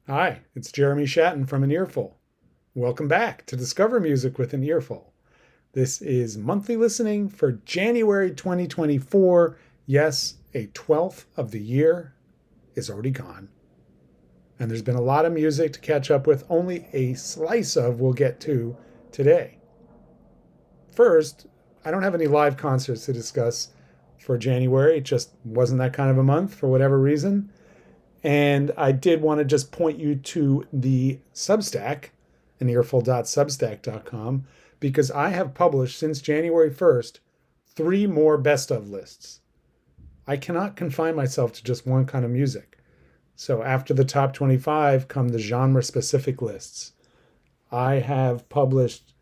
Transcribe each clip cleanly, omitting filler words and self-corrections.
Hi, it's Jeremy Shatton from An Earful. Welcome back to Discover Music with An Earful. This is monthly listening for January 2024. Yes, a 12th of the year is already gone. And there's been a lot of music to catch up with, only a slice of we'll get to today. First, I don't have any live concerts to discuss for January. It just wasn't that kind of a month for whatever reason. And I did want to just point you to the Substack, anearful.substack.com, because I have published since January 1st 3 more best of lists. I cannot confine myself to just one kind of music. So after the top 25 come the genre-specific lists. I have published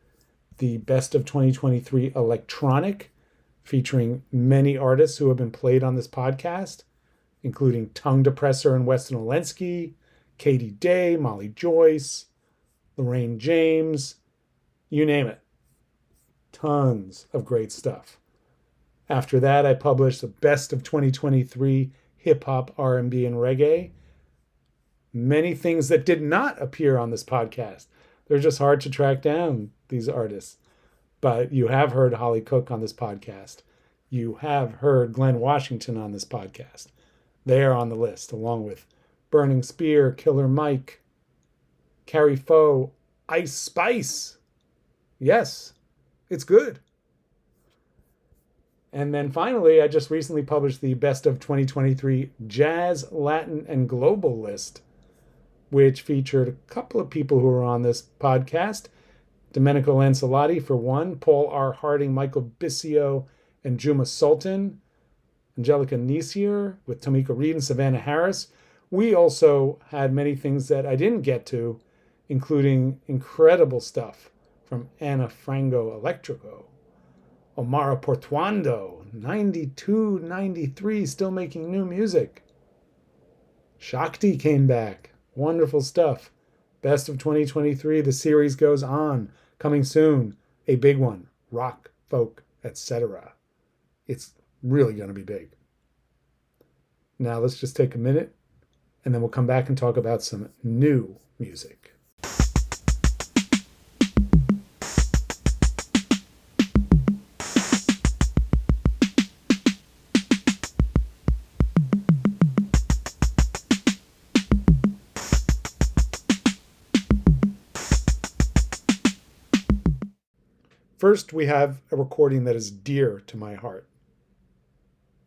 the best of 2023 electronic, featuring many artists who have been played on this podcast, including Tongue Depressor and Weston Olenski, Katie Day, Molly Joyce, Lorraine James, you name it. Tons of great stuff. After that, I published the best of 2023 hip-hop, R&B, and reggae. Many things that did not appear on this podcast. They're just hard to track down, these artists. But you have heard Holly Cook on this podcast. You have heard Glenn Washington on this podcast. They are on the list, along with Burning Spear, Killer Mike, Carrie Foe, Ice Spice. Yes, it's good. And then finally, I just recently published the Best of 2023 Jazz, Latin, and Global list, which featured a couple of people who were on this podcast. Domenico Lancelotti, for one, Paul R. Harding, Michael Bissio, and Juma Sultan, Angelica Nisier with Tamika Reed and Savannah Harris. We also had many things that I didn't get to, including incredible stuff from Ana Frango Electrico, Omara Portuando, 92, 93, still making new music. Shakti came back. Wonderful stuff. Best of 2023, the series goes on. Coming soon, a big one, rock, folk, etc. It's really going to be big. Now let's just take a minute, and then we'll come back and talk about some new music. First, we have a recording that is dear to my heart.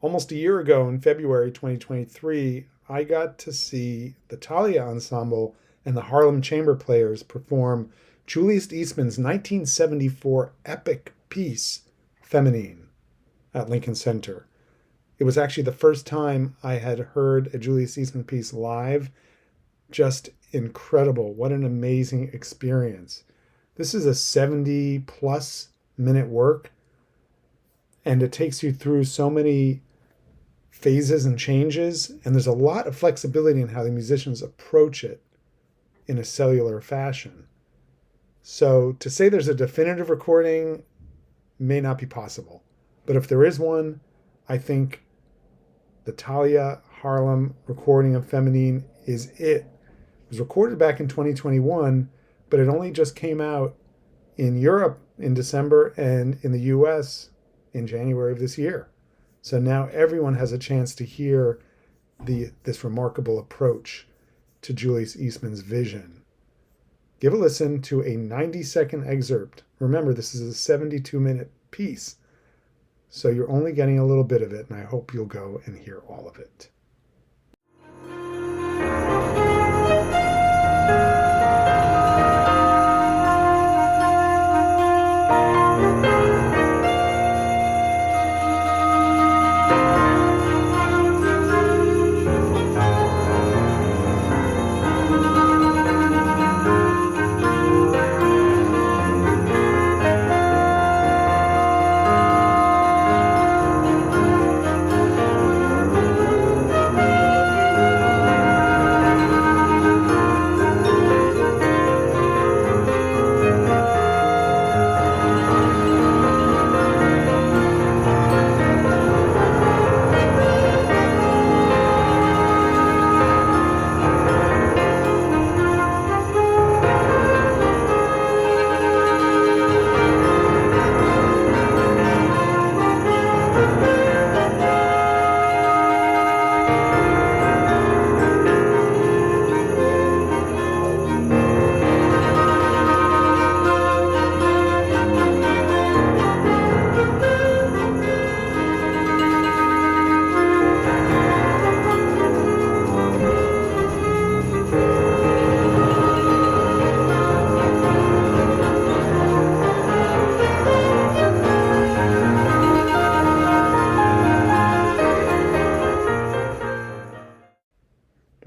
Almost a year ago, in February 2023, I got to see the Thalia Ensemble and the Harlem Chamber Players perform Julius Eastman's 1974 epic piece, Feminine, at Lincoln Center. It was actually the first time I had heard a Julius Eastman piece live. Just incredible. What an amazing experience. This is a 70-plus minute work, and it takes you through so many phases and changes, and there's a lot of flexibility in how the musicians approach it in a cellular fashion. So to say there's a definitive recording may not be possible, but if there is one, I think the Thalia Harlem recording of Feminine is it. It was recorded back in 2021, but it only just came out in Europe in December and in the US in January of this year. So now everyone has a chance to hear this remarkable approach to Julius Eastman's vision. Give a listen to a 90-second excerpt. Remember, this is a 72-minute piece, so you're only getting a little bit of it, and I hope you'll go and hear all of it.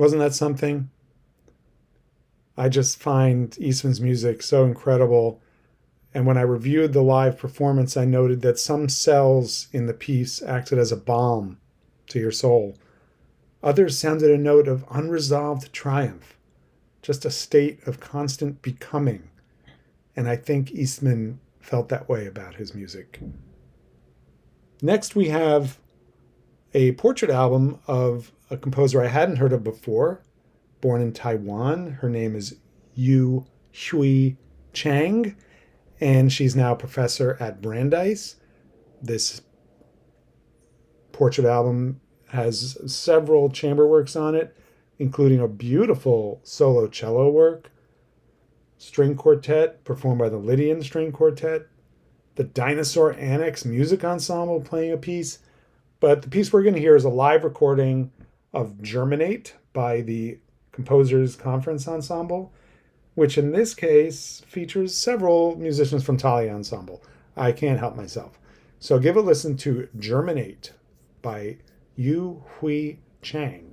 Wasn't that something? I just find Eastman's music so incredible. And when I reviewed the live performance, I noted that some cells in the piece acted as a balm to your soul. Others sounded a note of unresolved triumph, just a state of constant becoming. And I think Eastman felt that way about his music. Next, we have a portrait album of a composer I hadn't heard of before, born in Taiwan. Her name is Yu Hui Chang, and she's now a professor at Brandeis. This portrait album has several chamber works on it, including a beautiful solo cello work, string quartet performed by the Lydian String Quartet, the Dinosaur Annex Music Ensemble playing a piece. But the piece we're going to hear is a live recording of Germinate by the Composers Conference Ensemble, which in this case features several musicians from Thalia Ensemble. I can't help myself. So give a listen to Germinate by Yu Hui Chang.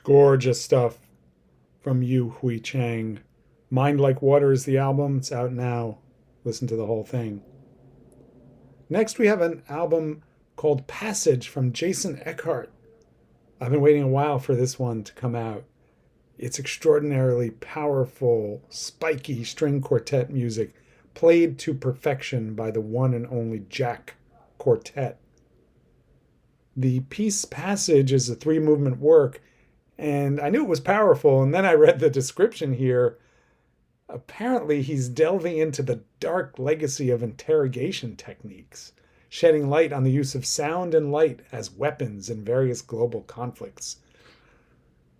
Gorgeous stuff from Yu Hui Chang. Mind Like Water is the album. It's out now. Listen to the whole thing. Next, we have an album called Passage from Jason Eckhart. I've been waiting a while for this one to come out. It's extraordinarily powerful, spiky string quartet music played to perfection by the one and only Jack Quartet. The piece Passage is a 3-movement work, and I knew it was powerful, and then I read the description here. Apparently, he's delving into the dark legacy of interrogation techniques, shedding light on the use of sound and light as weapons in various global conflicts.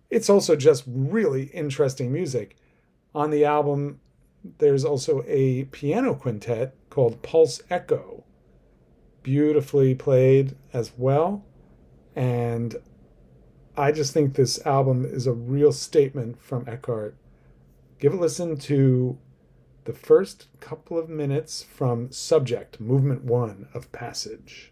It's also just really interesting music. On the album, there's also a piano quintet called Pulse Echo, beautifully played as well. And I just think this album is a real statement from Eckhart. Give a listen to the first couple of minutes from Subject, Movement 1 of Passage.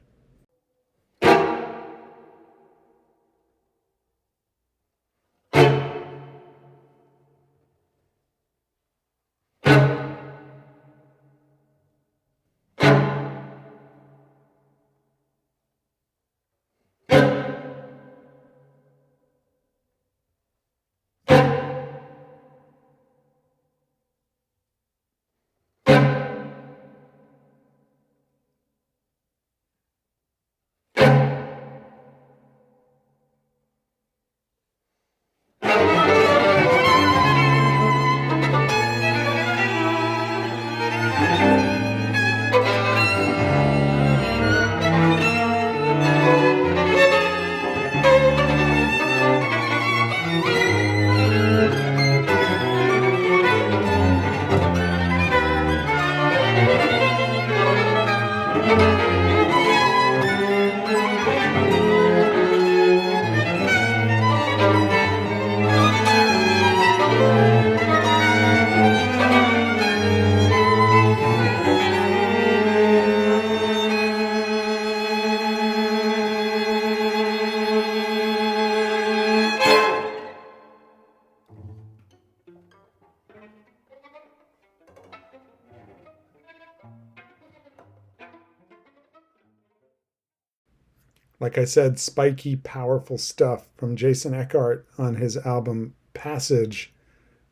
Like I said, spiky, powerful stuff from Jason Eckhart on his album Passage,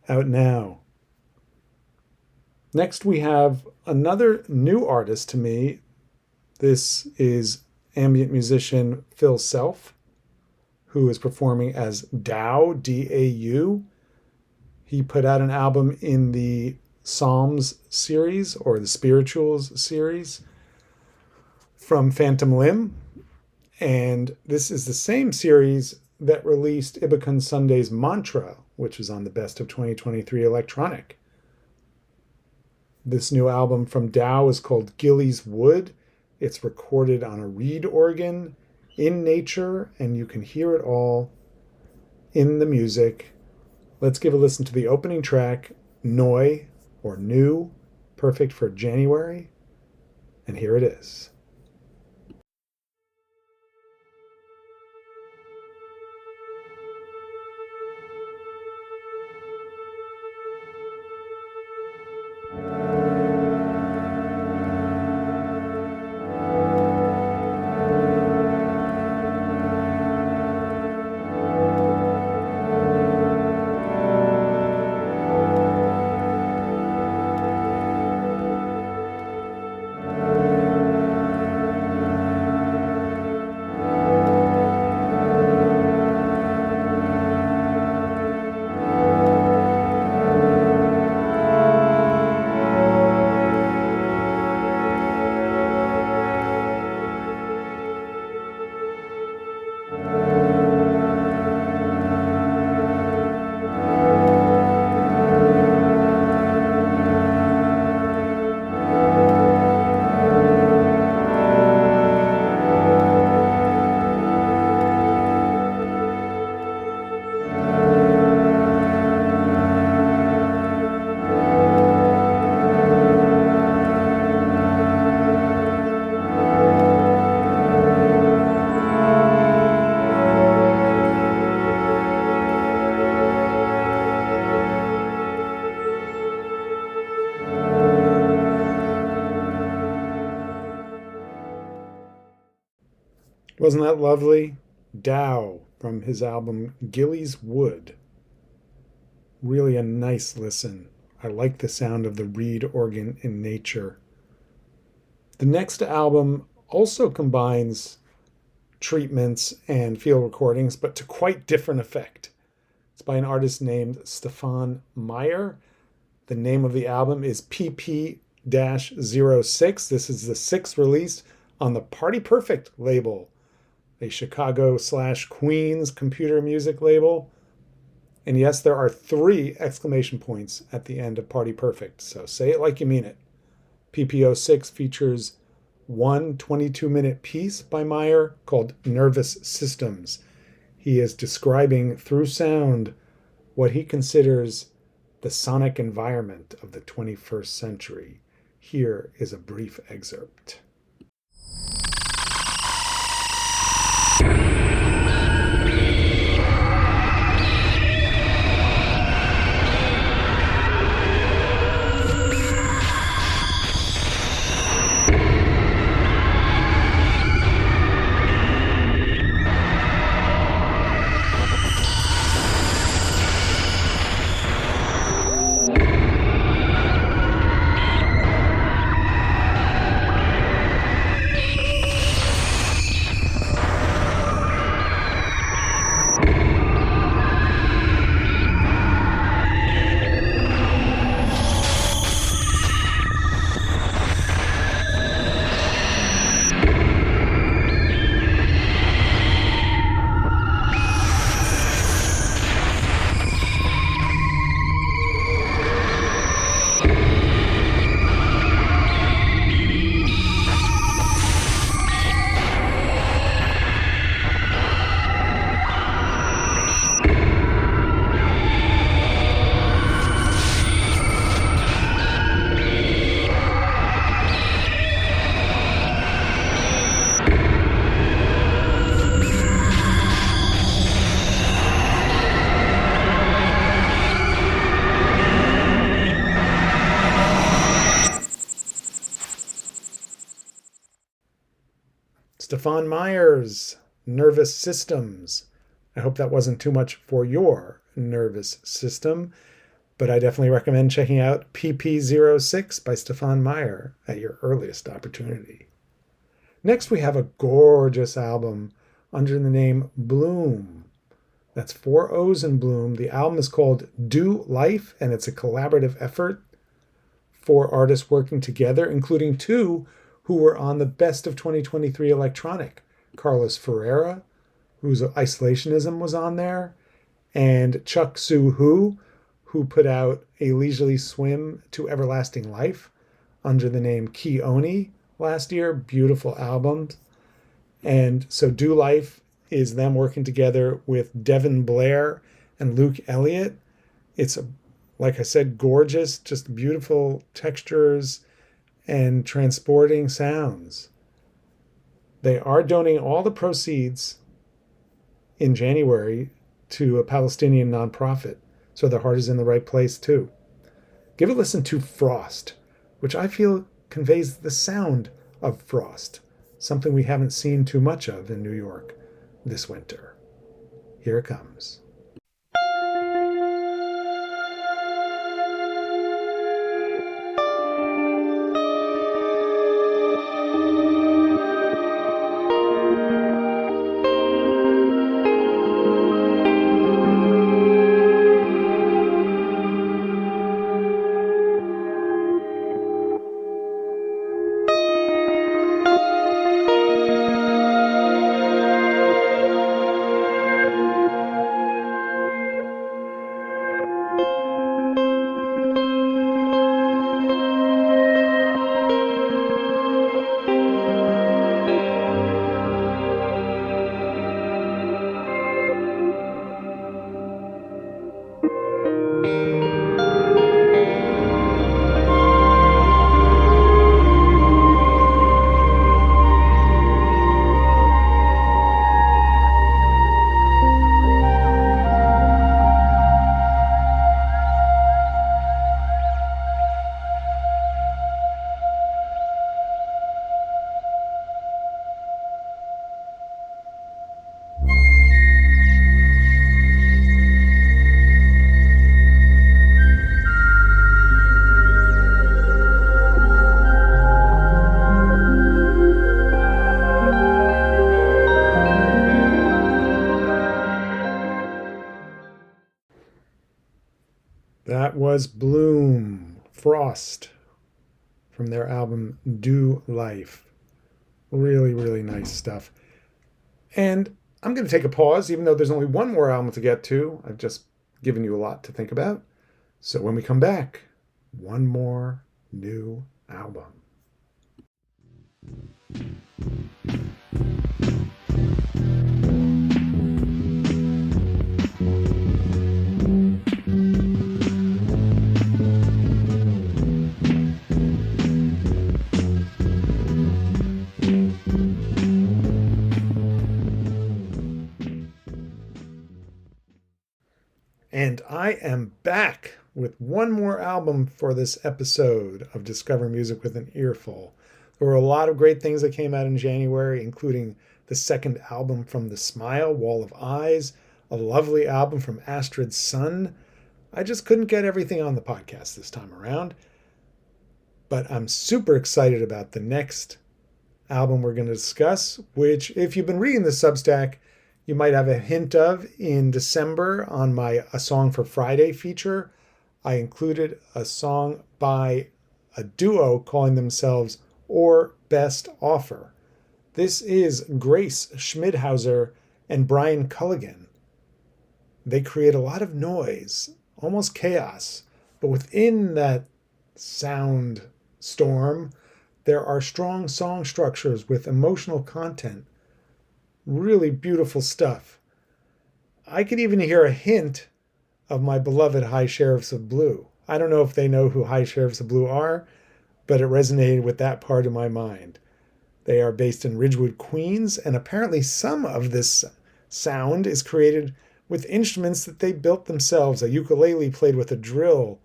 out now. Next, we have another new artist to me. This is ambient musician Phil Self, who is performing as Dau, D-A-U. He put out an album in the Psalms series, or the Spirituals series, from Phantom Limb. And this is the same series that released Ibicon Sunday's Mantra, which is on the Best of 2023 Electronic. This new album from Dau is called Gillies Wood. It's recorded on a reed organ in nature, and you can hear it all in the music. Let's give a listen to the opening track, Noi, or New, perfect for January. And here it is. Wasn't that lovely? Dau from his album Gillies Wood. Really a nice listen. I like the sound of the reed organ in nature. The next album also combines treatments and field recordings, but to quite different effect. It's by an artist named Stefan Meyer. The name of the album is PP-06. This is the sixth release on the Party Perfect label, a Chicago/Queens computer music label. And yes, there are 3 exclamation points at the end of Party Perfect, so say it like you mean it. PP-06 features one 22-minute piece by Meyer called Nervous Systems. He is describing through sound what he considers the sonic environment of the 21st century. Here is a brief excerpt. Stefan Myers, Nervous Systems. I hope that wasn't too much for your nervous system, but I definitely recommend checking out PP06 by Stefan Meyer at your earliest opportunity. Next, we have a gorgeous album under the name Bloom. That's 4 O's in Bloom. The album is called Do Life, and it's a collaborative effort. 4 artists working together, including 2 who were on the Best of 2023 Electronic. Carlos Ferreira, whose Isolationism was on there, and Chuck Soo who put out A Leisurely Swim to Everlasting Life under the name Ki Oni last year. Beautiful albums. And so Do Life is them working together with Devin Blair and Luke Elliott. It's, like I said, gorgeous, just beautiful textures and transporting sounds. They are donating all the proceeds in January to a Palestinian nonprofit, so their heart is in the right place too. Give a listen to Frost, which I feel conveys the sound of frost, something we haven't seen too much of in New York this winter. Here it comes. That was Bloom, Frost, from their album Do Life. Really, really nice stuff. And I'm going to take a pause, even though there's only one more album to get to. I've just given you a lot to think about. So when we come back, one more new album. And I am back with one more album for this episode of Discover Music with an Earful. There were a lot of great things that came out in January, including the second album from The Smile, Wall of Eyes, a lovely album from Astrid Sun. I just couldn't get everything on the podcast this time around. But I'm super excited about the next album we're going to discuss, which, if you've been reading the Substack, you might have a hint of in December on my A Song for Friday feature. I included a song by a duo calling themselves Or Best Offer. This is Grace Schmidhauser and Brian Culligan. They create a lot of noise, almost chaos, but within that sound storm, there are strong song structures with emotional content. Really beautiful stuff. I could even hear a hint of my beloved High Sheriffs of Blue. I don't know if they know who High Sheriffs of Blue are, but it resonated with that part of my mind. They are based in Ridgewood, Queens, and apparently some of this sound is created with instruments that they built themselves. A ukulele played with a drill,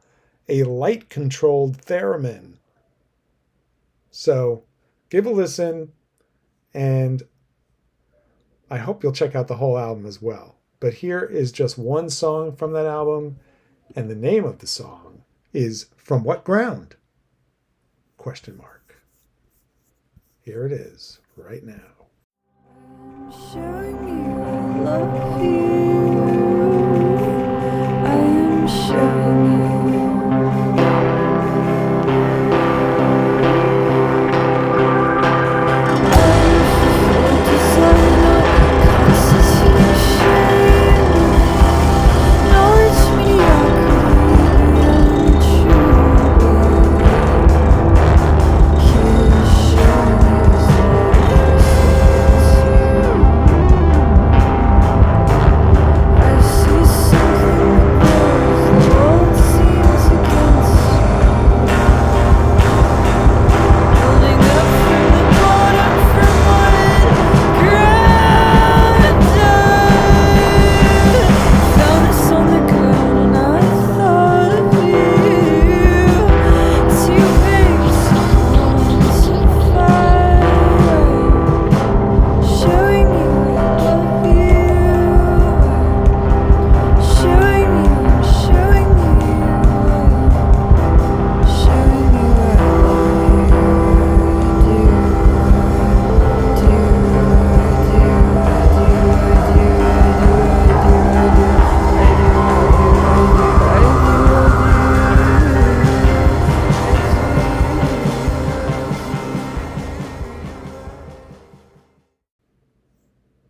a light-controlled theremin. So give a listen, and I hope you'll check out the whole album as well. But here is just one song from that album, and the name of the song is From What Ground? ? Here it is, right now. I'm showing you I love you. I am showing you.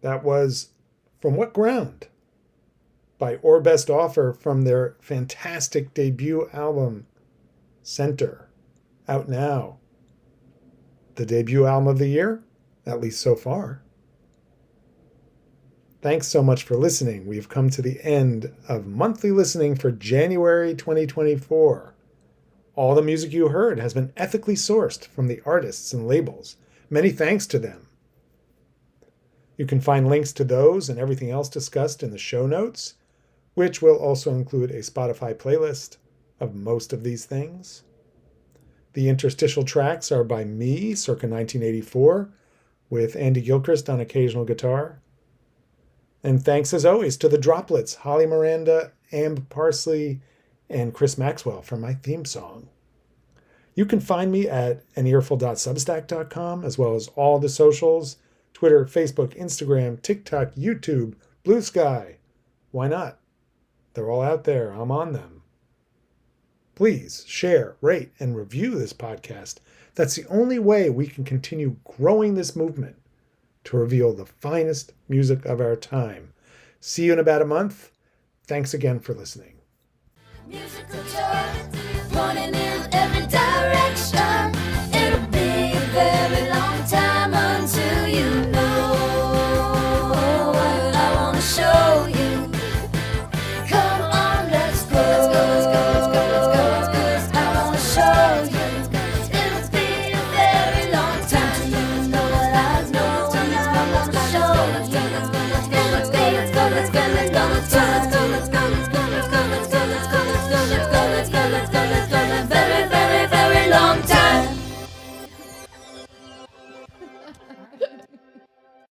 That was From What Ground? By Or Best Offer from their fantastic debut album, Center, out now. The debut album of the year, at least so far. Thanks so much for listening. We've come to the end of monthly listening for January 2024. All the music you heard has been ethically sourced from the artists and labels. Many thanks to them. You can find links to those and everything else discussed in the show notes, which will also include a Spotify playlist of most of these things. The interstitial tracks are by me, circa 1984, with Andy Gilchrist on occasional guitar. And thanks as always to the Droplets, Holly Miranda, Amb Parsley, and Chris Maxwell for my theme song. You can find me at anearful.substack.com, as well as all the socials, Twitter, Facebook, Instagram, TikTok, YouTube, Blue Sky. Why not? They're all out there. I'm on them. Please share, rate, and review this podcast. That's the only way we can continue growing this movement to reveal the finest music of our time. See you in about a month. Thanks again for listening. Musical tour, running in every direction.